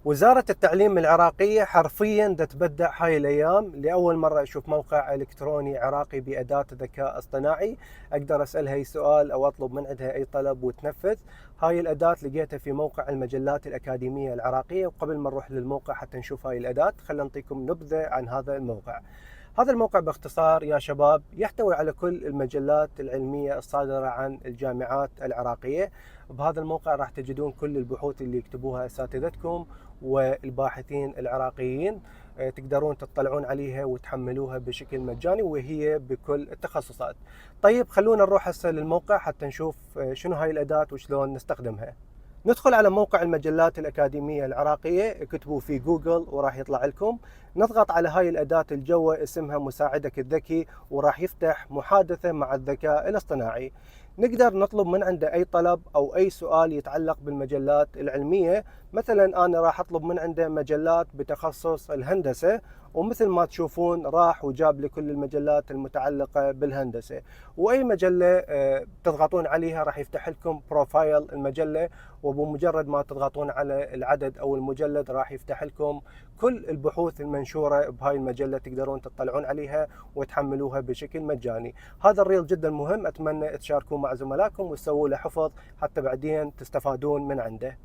وزارة التعليم العراقية حرفيا تبدع هاي الأيام. لأول مرة أشوف موقع إلكتروني عراقي بأداة ذكاء اصطناعي أقدر أسألها أي سؤال أو أطلب من عندها أي طلب وتنفذ. هاي الأداة لقيتها في موقع المجلات الأكاديمية العراقية. وقبل ما نروح للموقع حتى نشوف هاي الأداة، خلينا نعطيكم نبذة عن هذا الموقع. هذا الموقع باختصار يا شباب يحتوي على كل المجلات العلمية الصادرة عن الجامعات العراقية. بهذا الموقع راح تجدون كل البحوث اللي يكتبوها أساتذتكم والباحثين العراقيين. تقدرون تطلعون عليها وتحملوها بشكل مجاني، وهي بكل التخصصات. طيب خلونا نروح هسه للموقع حتى نشوف شنو هاي الأداة وشلون نستخدمها. ندخل على موقع المجلات الأكاديمية العراقية، اكتبوا في جوجل وراح يطلع لكم. نضغط على هاي الأداة الجوة اسمها مساعدك الذكي، وراح يفتح محادثة مع الذكاء الاصطناعي. نقدر نطلب من عنده أي طلب أو أي سؤال يتعلق بالمجلات العلمية. مثلا أنا راح أطلب من عنده مجلات بتخصص الهندسة، ومثل ما تشوفون راح وجاب لي كل المجلات المتعلقة بالهندسة. وأي مجلة تضغطون عليها راح يفتح لكم بروفايل المجلة، وبمجرد ما تضغطون على العدد أو المجلد راح يفتح لكم كل البحوث المنشورة بهاي المجلة. تقدرون تطلعون عليها وتحملوها بشكل مجاني. هذا الريل جدا مهم، أتمنى تشاركوه مع زملائكم وتسووا له حفظ حتى بعدين تستفادون من عنده.